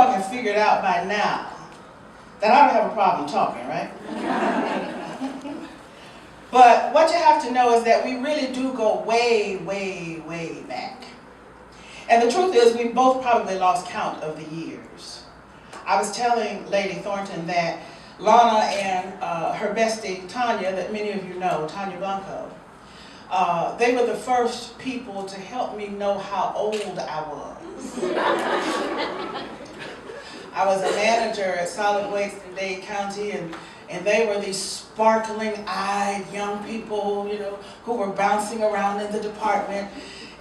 all can figure it out by now that I don't have a problem talking, right? But what you have to know is that we really do go way, way, way back. And the truth is, we both probably lost count of the years. I was telling Lady Thornton that Lana and her bestie, Tanya, that many of you know, Tanya Blanco, they were the first people to help me know how old I was. I was a manager at Solid Waste in Dade County, and they were these sparkling-eyed young people, you know, who were bouncing around in the department.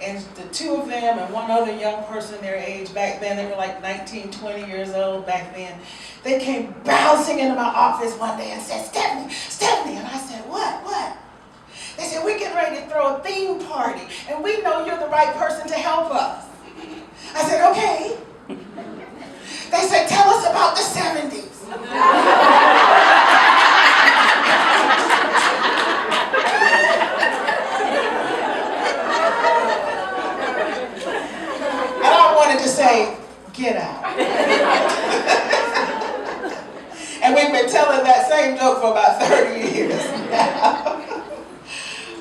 And the two of them and one other young person their age back then, they were like 19, 20 years old back then, they came bouncing into my office one day and said, "Stephanie, Stephanie," and I said, "What? They said, "We're getting ready to throw a theme party, and we know you're the right person to help us." I said, "Okay." They said, "Tell us about the 70s. And I wanted to say, "Get out." And we've been telling that same joke for about 30 years now.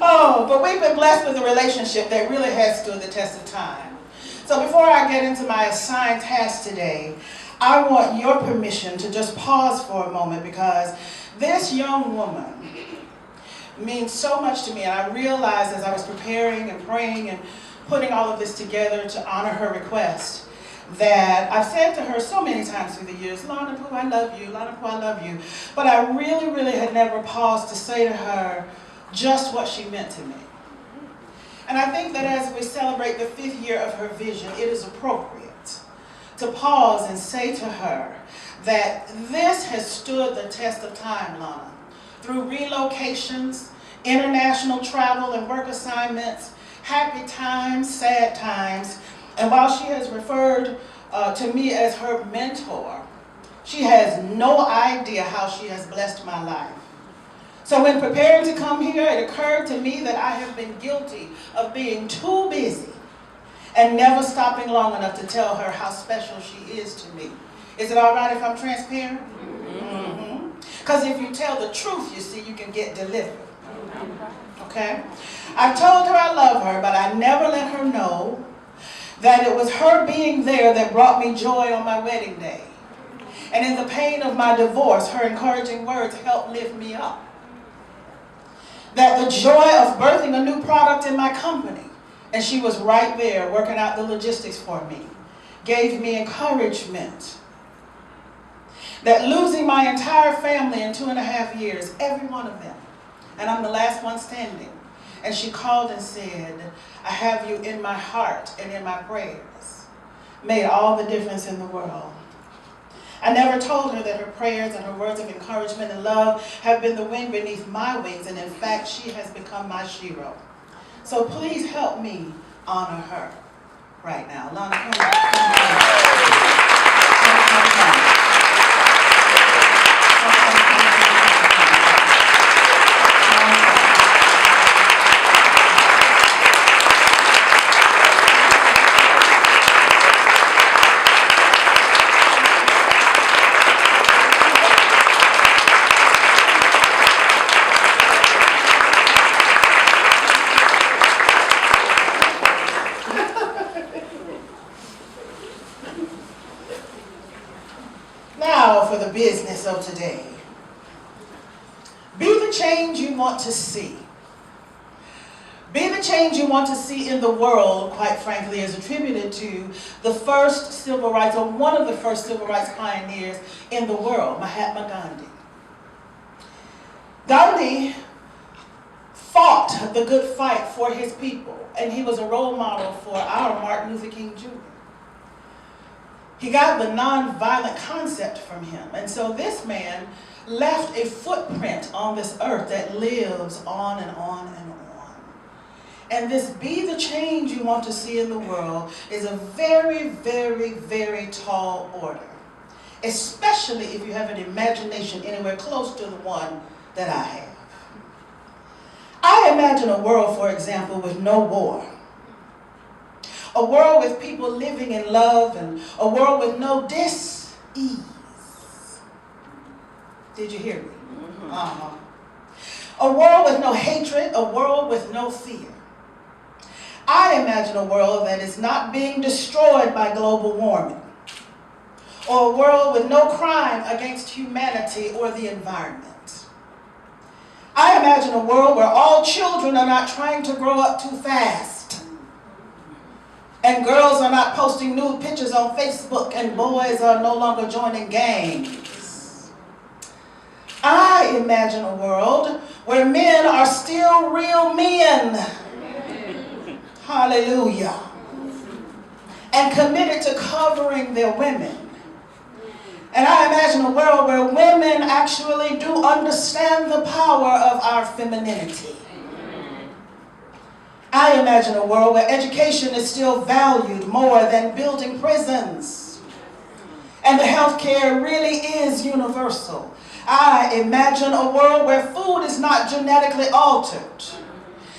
Oh, but we've been blessed with a relationship that really has stood the test of time. So before I get into my assigned task today, I want your permission to just pause for a moment, because this young woman means so much to me. And I realized as I was preparing and praying and putting all of this together to honor her request, that I've said to her so many times through the years, "Lana Pooh, I love you. Lana Pooh, I love you." But I really had never paused to say to her just what she meant to me. And I think that as we celebrate the 5th year of her vision, it is appropriate to pause and say to her that this has stood the test of time, Lana. Through relocations, international travel and work assignments, happy times, sad times, and while she has referred to me as her mentor, she has no idea how she has blessed my life. So when preparing to come here, it occurred to me that I have been guilty of being too busy and never stopping long enough to tell her how special she is to me. Is it all right if I'm transparent? Because if you tell the truth, you see, you can get delivered. Okay? I told her I love her, but I never let her know that it was her being there that brought me joy on my wedding day. And in the pain of my divorce, her encouraging words helped lift me up. That the joy of birthing a new product in my company, and she was right there working out the logistics for me, gave me encouragement. That losing my entire family in 2.5 years, every one of them, and I'm the last one standing, and she called and said, "I have you in my heart and in my prayers," made all the difference in the world. I never told her that her prayers and her words of encouragement and love have been the wind beneath my wings, and in fact, she has become my shero. So please help me honor her right now. Lana, come on. Now for the business of today. Be the change you want to see. Be the change you want to see in the world, quite frankly, is attributed to the first civil rights, or one of the first civil rights pioneers in the world, Mahatma Gandhi. Gandhi fought the good fight for his people, and he was a role model for our Martin Luther King Jr. He got the nonviolent concept from him. And so this man left a footprint on this earth that lives on and on and on. And this be the change you want to see in the world is a very, very, very tall order. Especially if you have an imagination anywhere close to the one that I have. I imagine a world, for example, with no war. A A world with people living in love, and a world with no dis-ease. Did you hear me? Uh-huh. A world with no hatred, a world with no fear. I imagine a world that is not being destroyed by global warming, or a world with no crime against humanity or the environment. I imagine a world where all children are not trying to grow up too fast, and girls are not posting nude pictures on Facebook, and boys are no longer joining gangs. I imagine a world where men are still real men. Hallelujah. And committed to covering their women. And I imagine a world where women actually do understand the power of our femininity. I imagine a world where education is still valued more than building prisons. And the healthcare really is universal. I imagine a world where food is not genetically altered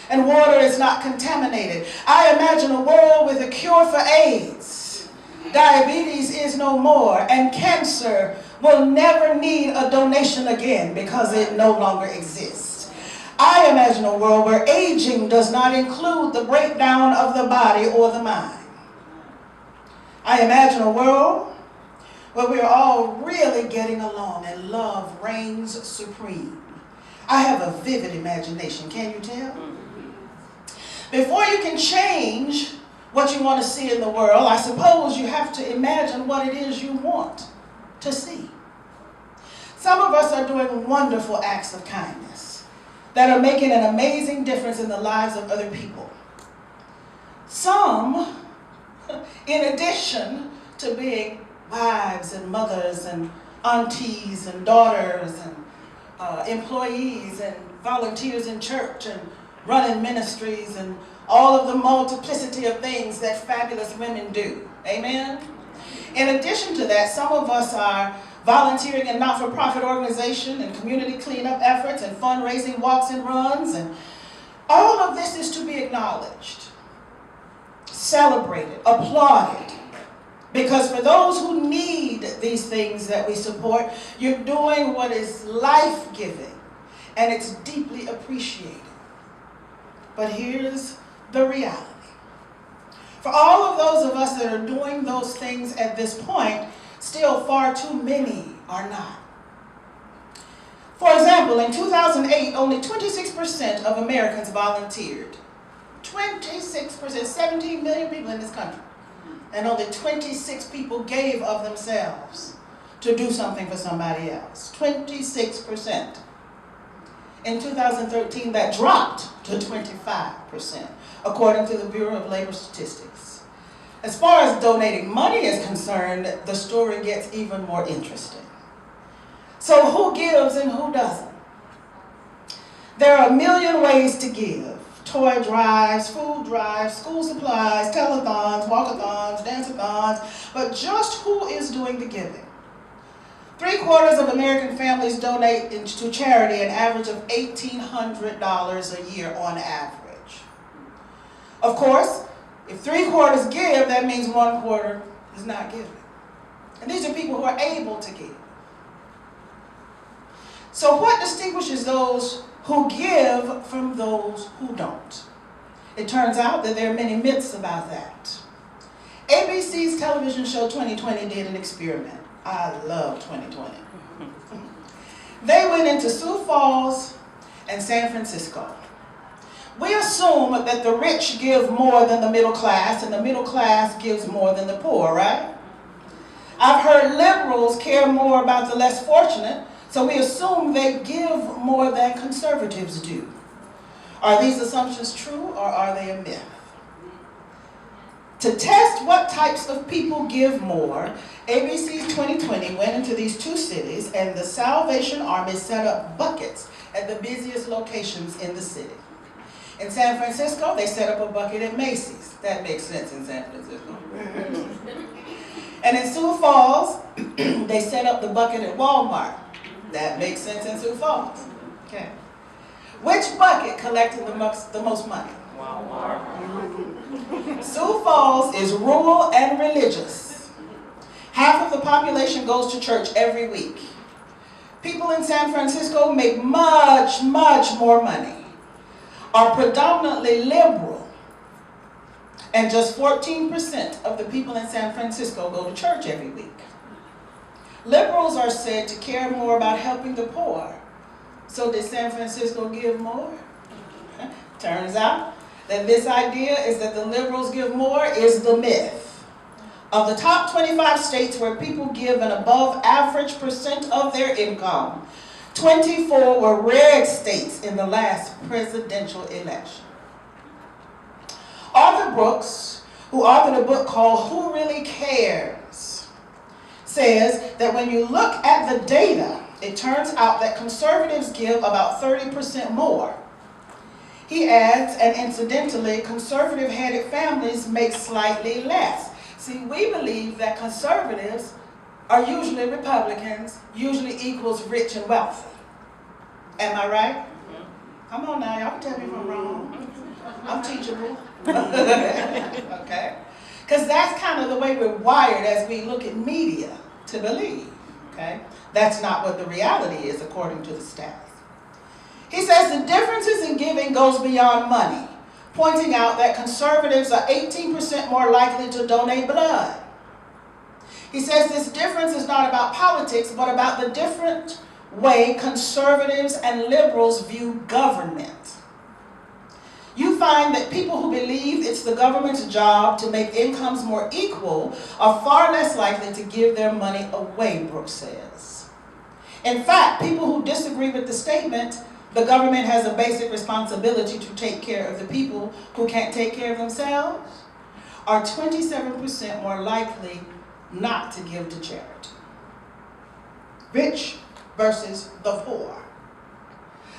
and water is not contaminated. I imagine a world with a cure for AIDS. Diabetes is no more, and cancer will never need a donation again because it no longer exists. I imagine a world where aging does not include the breakdown of the body or the mind. I imagine a world where we are all really getting along and love reigns supreme. I have a vivid imagination, can you tell? Before you can change what you want to see in the world, I suppose you have to imagine what it is you want to see. Some of us are doing wonderful acts of kindness that are making an amazing difference in the lives of other people. Some, in addition to being wives and mothers and aunties and daughters and employees and volunteers in church and running ministries and all of the multiplicity of things that fabulous women do. Amen? In addition to that, some of us are volunteering in not-for-profit organization and community cleanup efforts and fundraising walks and runs, and all of this is to be acknowledged, celebrated, applauded, because for those who need these things that we support, you're doing what is life-giving, and it's deeply appreciated. But here's the reality. For all of those of us that are doing those things at this point, still far too many are not. For example, in 2008, only 26% of Americans volunteered. 26%, 17 million people in this country. And only 26 people gave of themselves to do something for somebody else. 26%. In 2013, that dropped to 25%, according to the Bureau of Labor Statistics. As far as donating money is concerned, the story gets even more interesting. So who gives and who doesn't? There are a million ways to give. Toy drives, food drives, school supplies, telethons, walkathons, dance-a-thons, but just who is doing the giving? 3/4 of American families donate to charity an average of $1,800 a year on average. Of course, if 3/4 give, that means 1/4 is not giving. And these are people who are able to give. So what distinguishes those who give from those who don't? It turns out that there are many myths about that. ABC's television show 2020 did an experiment. I love 2020. They went into Sioux Falls and San Francisco. We assume that the rich give more than the middle class, and the middle class gives more than the poor, right? I've heard liberals care more about the less fortunate, so we assume they give more than conservatives do. Are these assumptions true, or are they a myth? To test what types of people give more, ABC's 2020 went into these two cities, and the Salvation Army set up buckets at the busiest locations in the city. In San Francisco, they set up a bucket at Macy's. That makes sense in San Francisco. And in Sioux Falls, they set up the bucket at Walmart. That makes sense in Sioux Falls. Okay. Which bucket collected the most money? Sioux Falls is rural and religious. Half of the population goes to church every week. People in San Francisco make much, much more money, are predominantly liberal, and just 14% of the people in San Francisco go to church every week. Liberals are said to care more about helping the poor. So did San Francisco give more? Turns out that this idea is that the liberals give more is the myth. Of the top 25 states where people give an above average percent of their income, 24 were red states in the last presidential election. Arthur Brooks, who authored a book called Who Really Cares, says that when you look at the data, it turns out that conservatives give about 30% more. He adds, and incidentally, conservative-headed families make slightly less. See, we believe that conservatives are usually Republicans, usually equals rich and wealthy. Am I right? Come on now, y'all can tell me if I'm wrong. I'm teachable. Okay? Because that's kind of the way we're wired as we look at media to believe. Okay? That's not what the reality is according to the stats. He says the differences in giving goes beyond money, pointing out that conservatives are 18% more likely to donate blood. He says this difference is not about politics, but about the different way conservatives and liberals view government. You find that people who believe it's the government's job to make incomes more equal are far less likely to give their money away, Brooks says. In fact, people who disagree with the statement, the government has a basic responsibility to take care of the people who can't take care of themselves, are 27% more likely not to give to charity. Rich versus the poor.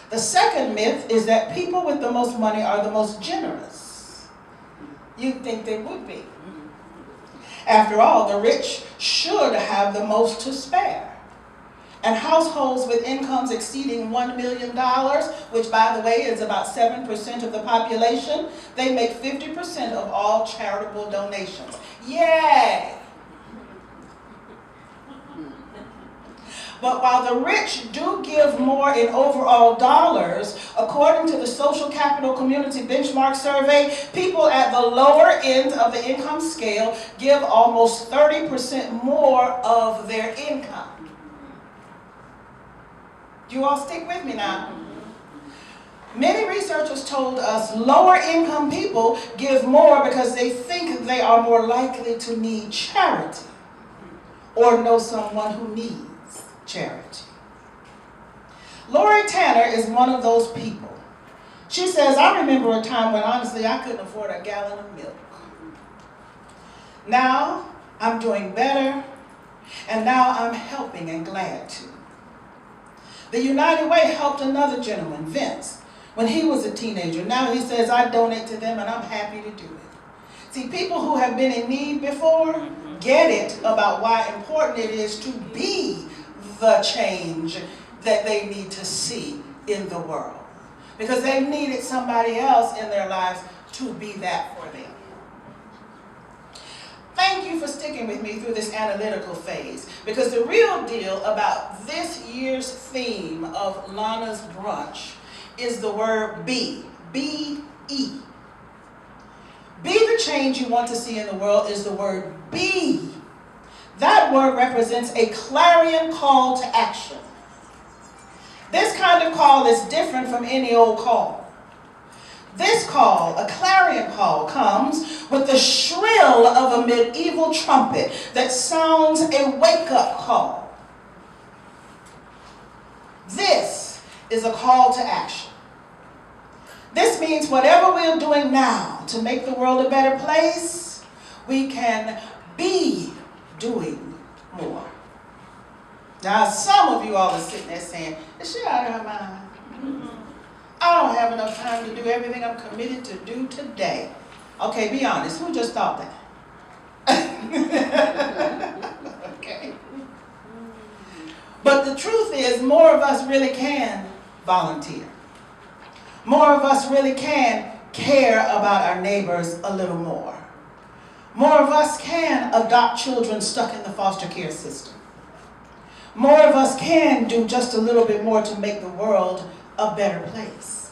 The second myth is that people with the most money are the most generous. You'd think they would be. After all, the rich should have the most to spare. And households with incomes exceeding $1 million, which by the way is about 7% of the population, they make 50% of all charitable donations. Yay! But while the rich do give more in overall dollars, according to the Social Capital Community Benchmark Survey, people at the lower end of the income scale give almost 30% more of their income. You all stick with me now. Many researchers told us lower income people give more because they think they are more likely to need charity or know someone who needs charity. Lori Tanner is one of those people. She says, I remember a time when honestly I couldn't afford a gallon of milk. Now I'm doing better, and now I'm helping and glad to. The United Way helped another gentleman, Vince, when he was a teenager. Now he says, I donate to them and I'm happy to do it. See, people who have been in need before get it about why important it is to be the change that they need to see in the world. Because they've needed somebody else in their lives to be that for them. Thank you for sticking with me through this analytical phase, because the real deal about this year's theme of Lana's Brunch is the word be, B-E. Be the change you want to see in the world is the word be. That word represents a clarion call to action. This kind of call is different from any old call. This call, a clarion call, comes with the shrill of a medieval trumpet that sounds a wake-up call. This is a call to action. This means whatever we're doing now to make the world a better place, we can be doing more. Now, some of you all are sitting there saying, is she out of her mind? I don't have enough time to do everything I'm committed to do today. Okay, be honest. Who just thought that? Okay. But the truth is, more of us really can volunteer. More of us really can care about our neighbors a little more. More of us can adopt children stuck in the foster care system. More of us can do just a little bit more to make the world a better place.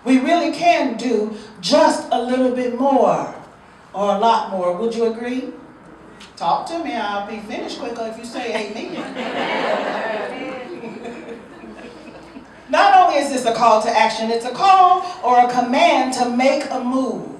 We really can do just a little bit more, or a lot more. Would you agree? Talk to me. I'll be finished quicker if you say amen. Not only is this a call to action, it's a call or a command to make a move.